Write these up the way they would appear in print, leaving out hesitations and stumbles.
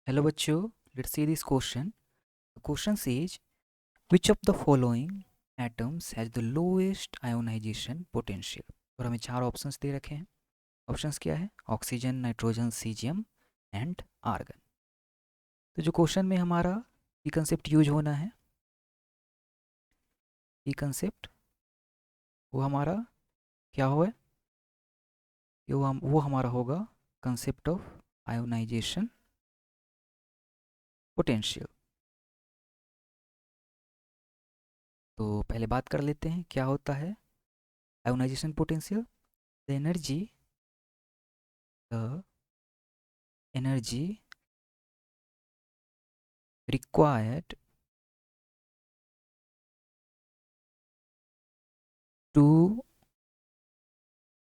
Hello बच्चों, let's see this question. The question says, which of the following atoms has the lowest ionization potential? और हमें चार options दे रखे हैं. Options क्या है? Oxygen, nitrogen, caesium and argon. तो जो क्वेश्चन में हमारा ये कंसेप्ट यूज होना है, ये कंसेप्ट वो हमारा क्या हो है? वो हमारा होगा कंसेप्ट ऑफ आयोनाइजेशन पोटेंशियल. तो पहले बात कर लेते हैं क्या होता है ionization potential. The energy required to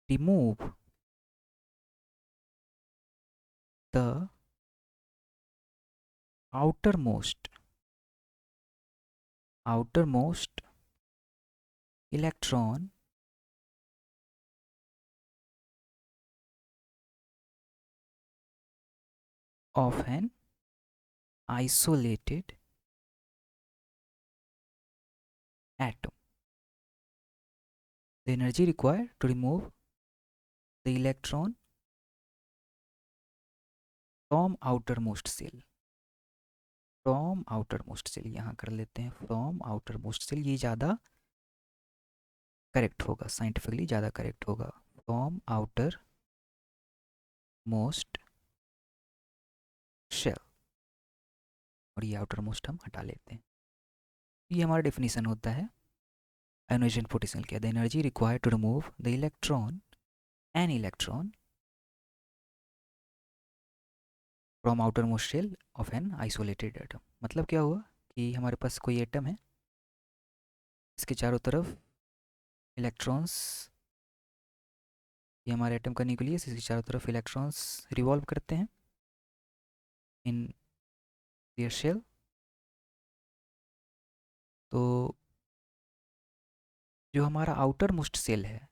remove the outermost electron of an isolated atom. The energy required to remove the electron from outermost cell. From outermost cell यहाँ कर लेते हैं. फ्रॉम आउटरमोस्ट सेल ये ज़्यादा करेक्ट होगा, scientifically ज़्यादा correct होगा. From outer most shell, और ये आउटर मोस्ट हम हटा लेते हैं. ये हमारा डेफिनेशन होता है आयोनाइजेशन पोटेंशियल. क्या? The energy required to remove the an electron from outer most shell of an isolated atom. मतलब क्या हुआ कि हमारे पास कोई एटम है, इसके चारों तरफ इलेक्ट्रॉन्स, ये हमारे एटम का न्यूक्लियस, इसके चारों तरफ इलेक्ट्रॉन्स रिवॉल्व करते हैं इन देयर शेल. तो जो हमारा आउटर मोस्ट सेल है,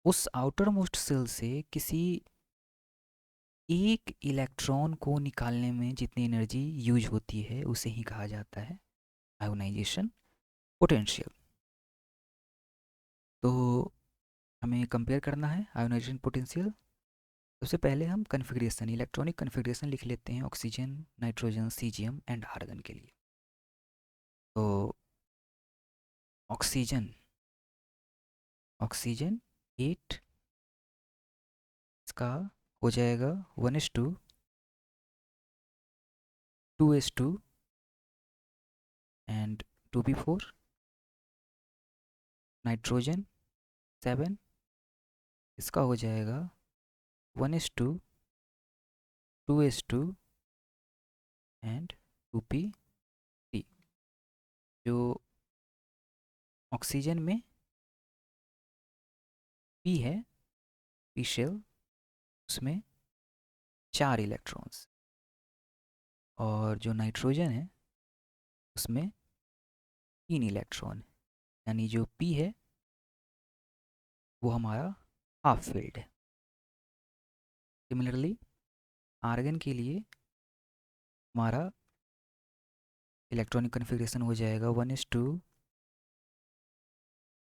उस आउटर मोस्ट सेल से किसी एक इलेक्ट्रॉन को निकालने में जितनी एनर्जी यूज होती है उसे ही कहा जाता है आयोनाइजेशन पोटेंशियल. तो हमें कंपेयर करना है आयोनाइजेशन पोटेंशियल. सबसे पहले हम कन्फिग्रेशन, इलेक्ट्रॉनिक कन्फिग्रेशन लिख लेते हैं oxygen, nitrogen, caesium and argon के लिए. तो ऑक्सीजन ऑक्सीजन 8, इसका हो जाएगा 1:2, 2:2 एंड 2p4. नाइट्रोजन 7, इसका हो जाएगा 1:2, 2:2 एंड 2p3. जो ऑक्सीजन में पी है, पी शेल, उसमें 4 इलेक्ट्रॉन्स, और जो नाइट्रोजन है उसमें 3 इलेक्ट्रॉन. यानी जो पी है वो हमारा हाफ फील्ड है. सिमिलरली आर्गन के लिए हमारा इलेक्ट्रॉनिक कन्फिग्रेशन हो जाएगा 1:2,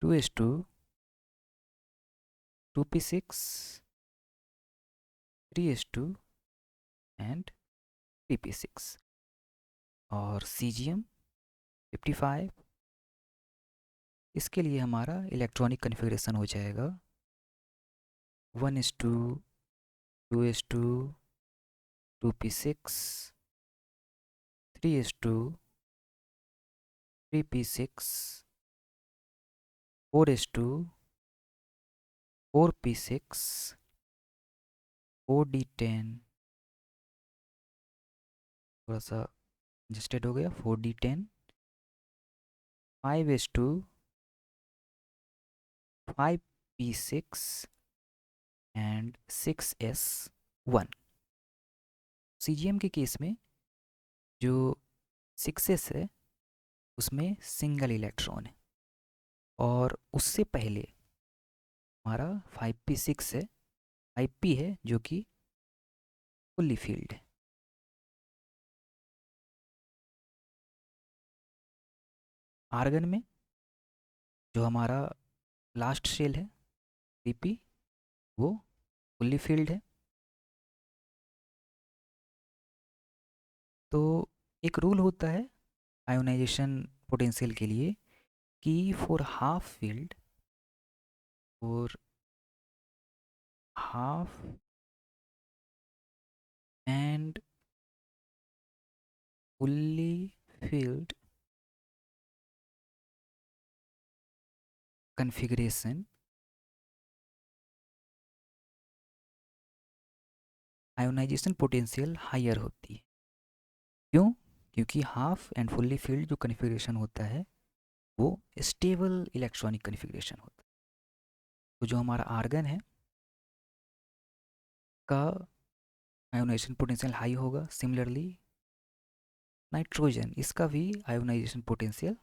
2:2, 2p6, 3:2 एंड 3p6. और सीजियम 55, इसके लिए हमारा इलेक्ट्रॉनिक कन्फिग्रेशन हो जाएगा 1:2, 2:2, 2p6, 3:2, 3p6, 4:2, 4p6, 4d10, थोड़ा सा एडजस्टेड हो गया, 4d10, 5:2, 5p6 and 6s1. CGM के केस में जो 6s है उसमें सिंगल इलेक्ट्रॉन है, और उससे पहले हमारा 5p6 है, 5p है जो कि फुल्ली फील्ड है। आर्गन में जो हमारा लास्ट शेल है Cp वो फुल्ली फील्ड है। तो एक रूल होता है आयोनाइजेशन पोटेंशियल के लिए कि फॉर हाफ फील्ड और half and fully filled configuration ionization potential higher होती है। क्यों? क्योंकि हाफ एंड फुल्ली फील्ड जो कॉन्फ़िगरेशन होता है वो स्टेबल इलेक्ट्रॉनिक कॉन्फ़िगरेशन होता है। तो जो हमारा आर्गन है का आयोनाइजेशन पोटेंशियल हाई होगा। सिमिलरली नाइट्रोजन, इसका भी आयोनाइजेशन पोटेंशियल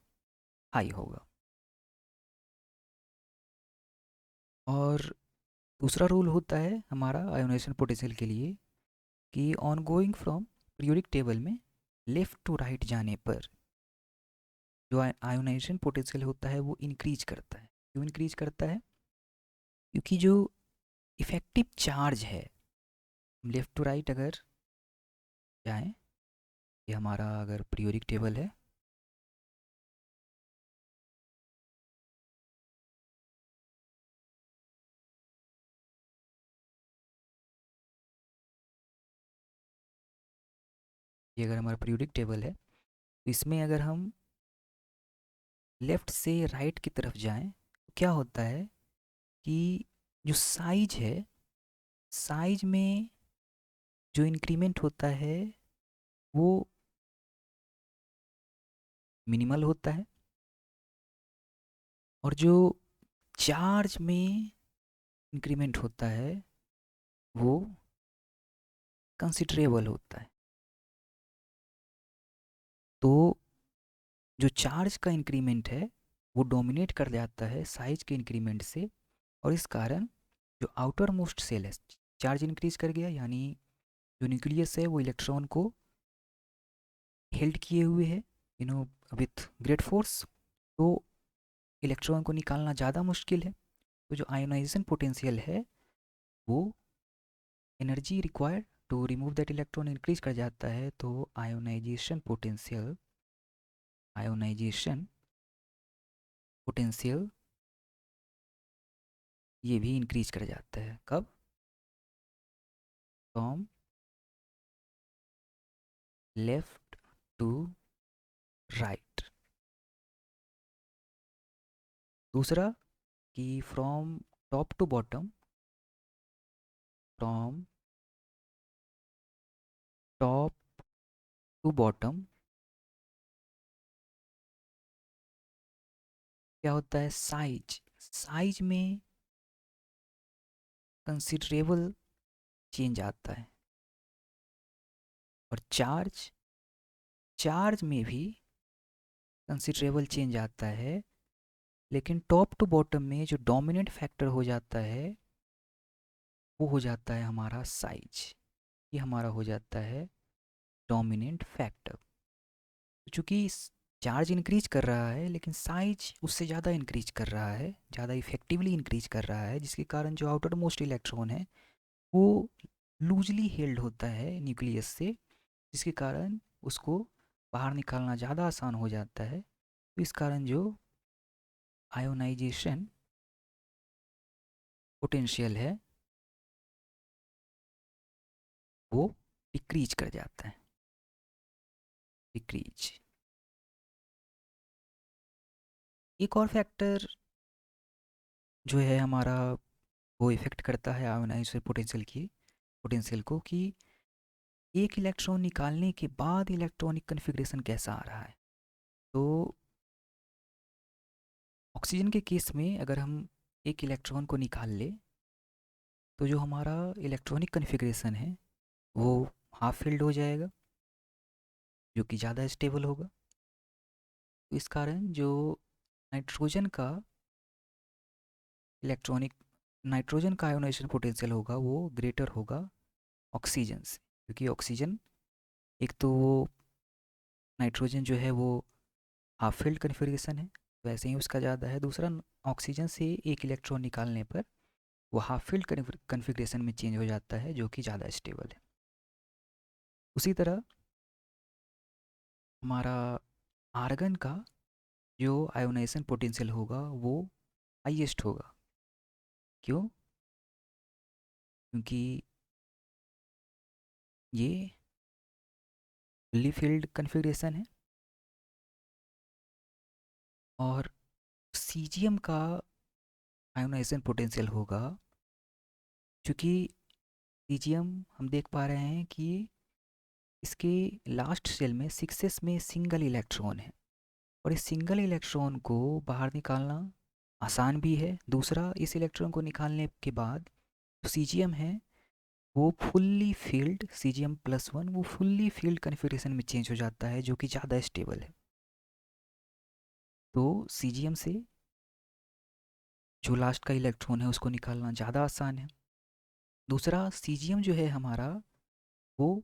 हाई होगा। और दूसरा रूल होता है हमारा आयोनाइजेशन पोटेंशियल के लिए कि on going from periodic table में लेफ़्ट टू राइट जाने पर जो आयोनाइजेशन पोटेंशियल होता है वो इंक्रीज करता है। क्यों इंक्रीज करता है? क्योंकि जो इफ़ेक्टिव चार्ज है, लेफ़्ट टू राइट अगर जाएँ, ये हमारा अगर पीरियोडिक टेबल है, ये अगर हमारा पीरियोडिक टेबल है तो इसमें अगर हम लेफ़्ट से राइट की तरफ जाएं तो क्या होता है कि जो साइज है, साइज में जो इंक्रीमेंट होता है वो मिनिमल होता है और जो चार्ज में इंक्रीमेंट होता है वो कंसिडरेबल होता है। तो जो चार्ज का इंक्रीमेंट है वो डोमिनेट कर जाता है साइज के इंक्रीमेंट से, और इस कारण जो आउटर मोस्ट सेल है, चार्ज इंक्रीज कर गया यानी जो न्यूक्लियस है वो इलेक्ट्रॉन को हेल्ड किए हुए है विथ ग्रेट फोर्स। तो इलेक्ट्रॉन को निकालना ज़्यादा मुश्किल है। तो जो आयोनाइजेशन पोटेंशियल है वो energy required to remove that electron increase कर जाता है। तो आयोनाइजेशन पोटेंशियल ये भी इंक्रीज कर जाता है। कब? From left to right. दूसरा कि from top to bottom, from top to bottom क्या होता है? साइज, साइज में कंसिडरेबल चेंज आता है। और चार्ज, चार्ज में भी कंसिडरेबल चेंज आता है। लेकिन टॉप टू बॉटम में जो डोमिनेंट फैक्टर हो जाता है वो हो जाता है हमारा साइज। ये हमारा हो जाता है डोमिनेंट फैक्टर। चूँकि चार्ज इंक्रीज कर रहा है लेकिन साइज उससे ज़्यादा इंक्रीज कर रहा है, ज़्यादा इफेक्टिवली इंक्रीज कर रहा है, जिसके कारण जो आउटर मोस्ट इलेक्ट्रॉन है वो लूजली हेल्ड होता है न्यूक्लियस से, जिसके कारण उसको बाहर निकालना ज़्यादा आसान हो जाता है। तो इस कारण जो आयोनाइजेशन पोटेंशियल है वो डिक्रीज कर जाता है, डिक्रीज। एक और फैक्टर जो है हमारा वो इफ़ेक्ट करता है आयोनाइजेशन पोटेंशियल को कि एक इलेक्ट्रॉन निकालने के बाद इलेक्ट्रॉनिक कन्फिग्रेशन कैसा आ रहा है। तो ऑक्सीजन के केस में अगर हम एक इलेक्ट्रॉन को निकाल ले तो जो हमारा इलेक्ट्रॉनिक कन्फिग्रेशन है वो हाफ फील्ड हो जाएगा, जो कि ज़्यादा स्टेबल होगा। तो इस कारण जो नाइट्रोजन का इलेक्ट्रॉनिक नाइट्रोजन का आयोनाइजेशन पोटेंशियल होगा वो ग्रेटर होगा ऑक्सीजन से। क्योंकि ऑक्सीजन, एक तो वो नाइट्रोजन जो है वो हाफ फील्ड कन्फिग्रेशन है, वैसे ही उसका ज़्यादा है। दूसरा, ऑक्सीजन से एक इलेक्ट्रॉन निकालने पर वो हाफ फील्ड कन्फिग्रेशन में चेंज हो जाता है, जो कि ज़्यादा स्टेबल है। उसी तरह हमारा आर्गन का जो आयोनाइजेशन पोटेंशियल होगा वो हाईएस्ट होगा। क्यों? क्योंकि ये फुल्ली फील्ड कन्फिग्रेशन है। और सीजियम का आयोनाइजेशन पोटेंशियल होगा, क्योंकि सीजियम हम देख पा रहे हैं कि इसके लास्ट शेल में सिक्सेस में सिंगल इलेक्ट्रॉन है, और इस सिंगल इलेक्ट्रॉन को बाहर निकालना आसान भी है। दूसरा, इस इलेक्ट्रॉन को निकालने के बाद जो सीजियम है वो fully field, caesium plus one, वो फुल्ली फील्ड कन्फिग्रेशन में चेंज हो जाता है, जो कि ज़्यादा स्टेबल है। तो सीजियम से जो लास्ट का इलेक्ट्रॉन है उसको निकालना ज़्यादा आसान है। दूसरा, सीजियम जो है हमारा वो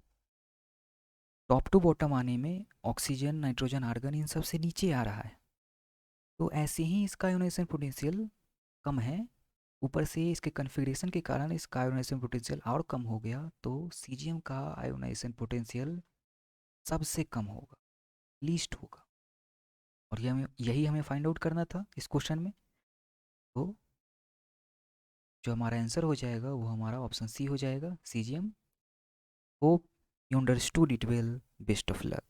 टॉप टू बॉटम आने में ऑक्सीजन, नाइट्रोजन, आर्गन इन सब से नीचे आ रहा है, तो ऐसे ही इसका आयोनाइजेशन पोटेंशियल कम है। ऊपर से इसके कन्फिग्रेशन के कारण इसका आयोनाइजेशन पोटेंशियल और कम हो गया, तो सीजियम का आयोनाइजेशन पोटेंशियल सबसे कम होगा, लीस्ट होगा। और यही हमें फाइंड आउट करना था इस क्वेश्चन में। तो जो हमारा आंसर हो जाएगा वो हमारा ऑप्शन सी हो जाएगा, caesium. Hope you understood it well. Best of luck.